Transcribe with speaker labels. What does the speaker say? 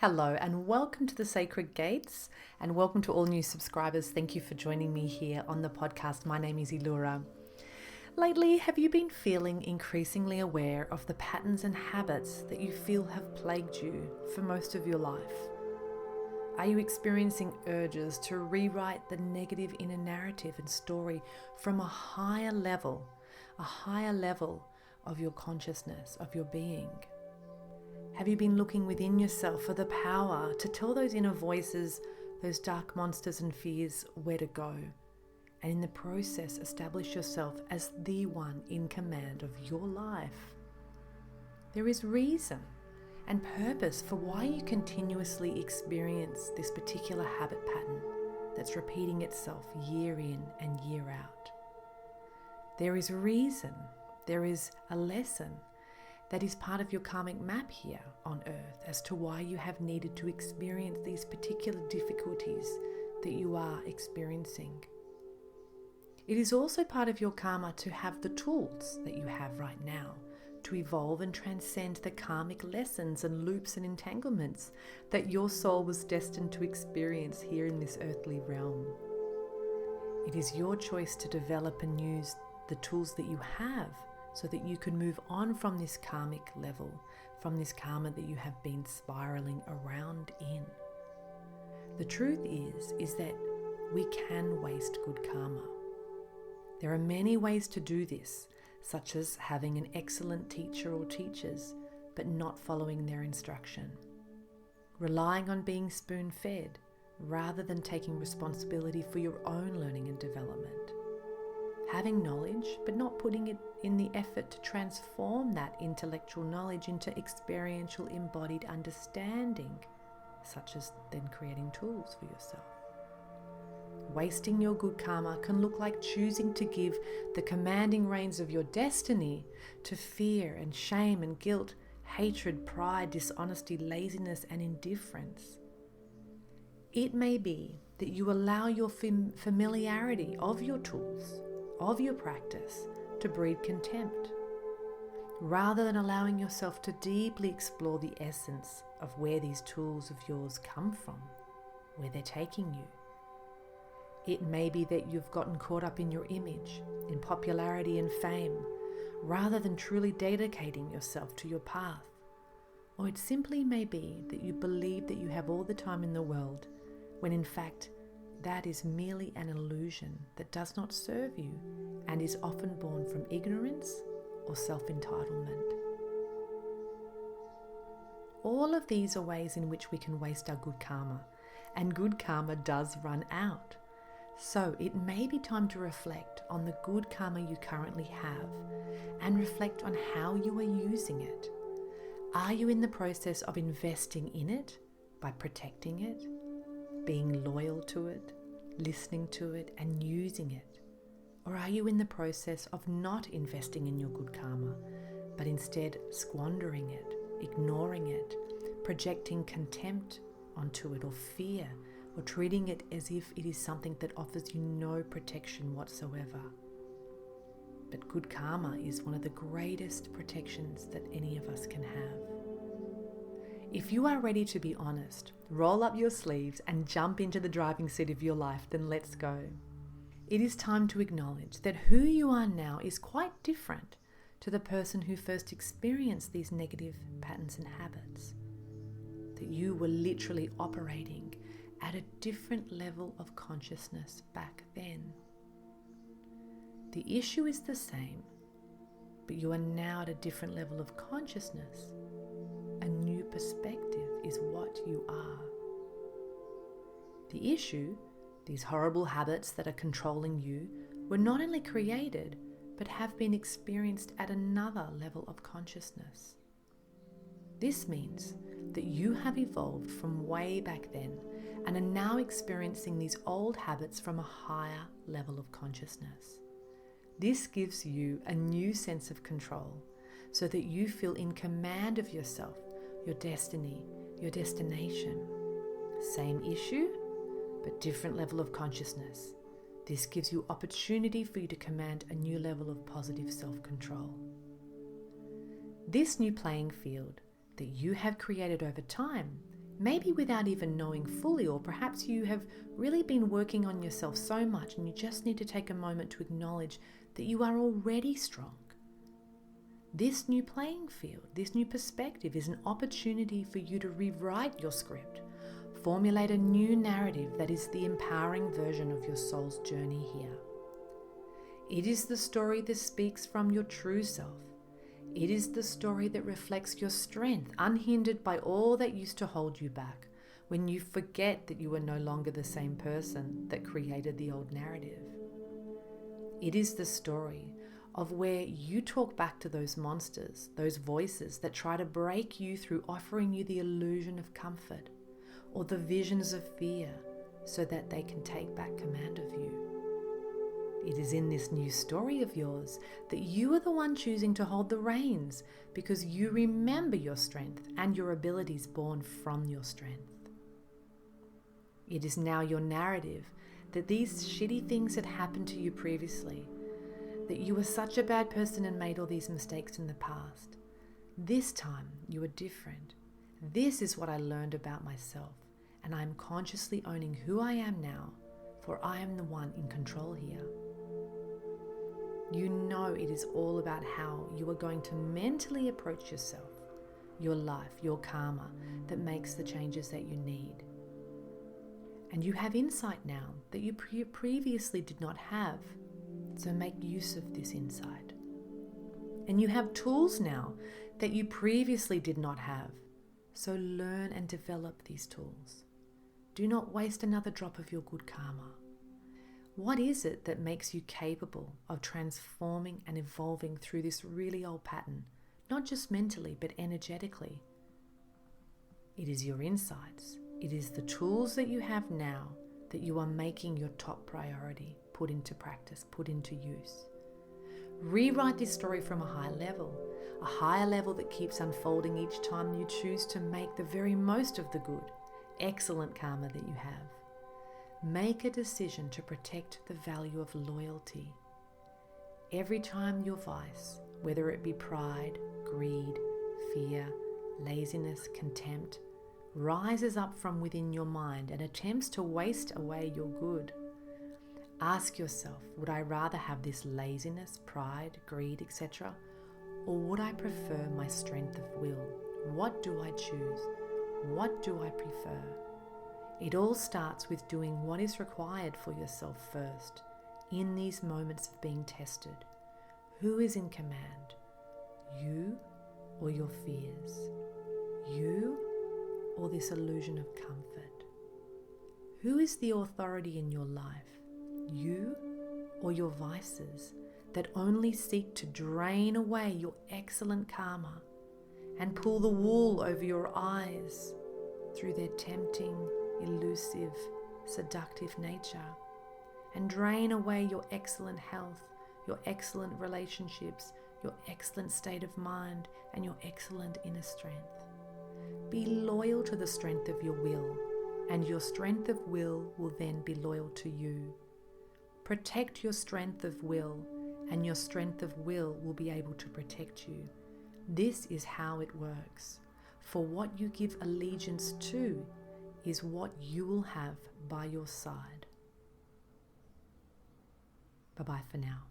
Speaker 1: Hello and welcome to the Sacred Gates, and welcome to all new subscribers. Thank you for joining me here on the podcast. My name is Illura. Lately, have you been feeling increasingly aware of the patterns and habits that you feel have plagued you for most of your life? Are you experiencing urges to rewrite the negative inner narrative and story from a higher level of your consciousness, of your being? Have you been looking within yourself for the power to tell those inner voices, those dark monsters and fears where to go? And in the process, establish yourself as the one in command of your life. There is reason and purpose for why you continuously experience this particular habit pattern that's repeating itself year in and year out. There is reason, there is a lesson that is part of your karmic map here on earth as to why you have needed to experience these particular difficulties that you are experiencing. It is also part of your karma to have the tools that you have right now to evolve and transcend the karmic lessons and loops and entanglements that your soul was destined to experience here in this earthly realm. It is your choice to develop and use the tools that you have so that you can move on from this karmic level, from this karma that you have been spiraling around in. The truth is that we can waste good karma. There are many ways to do this, such as having an excellent teacher or teachers, but not following their instruction. Relying on being spoon-fed, rather than taking responsibility for your own learning and development. Having knowledge, but not putting it in the effort to transform that intellectual knowledge into experiential embodied understanding, such as then creating tools for yourself. Wasting your good karma can look like choosing to give the commanding reins of your destiny to fear and shame and guilt, hatred, pride, dishonesty, laziness, and indifference. It may be that you allow your familiarity of your tools, of your practice, to breed contempt, rather than allowing yourself to deeply explore the essence of where these tools of yours come from, where they're taking you. It may be that you've gotten caught up in your image, in popularity and fame, rather than truly dedicating yourself to your path. Or it simply may be that you believe that you have all the time in the world, when in fact that is merely an illusion that does not serve you and is often born from ignorance or self-entitlement. All of these are ways in which we can waste our good karma, and good karma does run out. So it may be time to reflect on the good karma you currently have and reflect on how you are using it. Are you in the process of investing in it by protecting it, being loyal to it, listening to it, and using it? Or are you in the process of not investing in your good karma, but instead squandering it, ignoring it, projecting contempt onto it, or fear, or treating it as if it is something that offers you no protection whatsoever? But good karma is one of the greatest protections that any of us can have. If you are ready to be honest, roll up your sleeves and jump into the driving seat of your life, then let's go. It is time to acknowledge that who you are now is quite different to the person who first experienced these negative patterns and habits. That you were literally operating at a different level of consciousness back then. The issue is the same, but you are now at a different level of consciousness. A new perspective is what you are. The issue, these horrible habits that are controlling you, were not only created, but have been experienced at another level of consciousness. This means that you have evolved from way back then and are now experiencing these old habits from a higher level of consciousness. This gives you a new sense of control so that you feel in command of yourself, your destiny, your destination. Same issue, but different level of consciousness. This gives you opportunity for you to command a new level of positive self-control. This new playing field that you have created over time maybe without even knowing fully, or perhaps you have really been working on yourself so much and you just need to take a moment to acknowledge that you are already strong. This new playing field, this new perspective is an opportunity for you to rewrite your script, formulate a new narrative that is the empowering version of your soul's journey here. It is the story that speaks from your true self. It is the story that reflects your strength, unhindered by all that used to hold you back, when you forget that you are no longer the same person that created the old narrative. It is the story of where you talk back to those monsters, those voices that try to break you through offering you the illusion of comfort or the visions of fear so that they can take back command of you. It is in this new story of yours that you are the one choosing to hold the reins because you remember your strength and your abilities born from your strength. It is now your narrative that these shitty things had happened to you previously, that you were such a bad person and made all these mistakes in the past. This time you are different. This is what I learned about myself, and I am consciously owning who I am now, for I am the one in control here. You know it is all about how you are going to mentally approach yourself, your life, your karma that makes the changes that you need. And you have insight now that you previously did not have, so make use of this insight. And you have tools now that you previously did not have, so learn and develop these tools. Do not waste another drop of your good karma. What is it that makes you capable of transforming and evolving through this really old pattern, not just mentally, but energetically? It is your insights. It is the tools that you have now that you are making your top priority, put into practice, put into use. Rewrite this story from a higher level that keeps unfolding each time you choose to make the very most of the good, excellent karma that you have. Make a decision to protect the value of loyalty. Every time your vice, whether it be pride, greed, fear, laziness, contempt, rises up from within your mind and attempts to waste away your good, ask yourself, would I rather have this laziness, pride, greed, etc., or would I prefer my strength of will? What do I choose? What do I prefer? It all starts with doing what is required for yourself first, in these moments of being tested. Who is in command? You or your fears? You or this illusion of comfort? Who is the authority in your life? You or your vices that only seek to drain away your excellent karma and pull the wool over your eyes through their tempting, elusive, seductive nature, and drain away your excellent health, your excellent relationships, your excellent state of mind, and your excellent inner strength? Be loyal to the strength of your will, and your strength of will then be loyal to you. Protect your strength of will, and your strength of will be able to protect you. This is how it works. For what you give allegiance to is what you will have by your side. Bye-bye for now.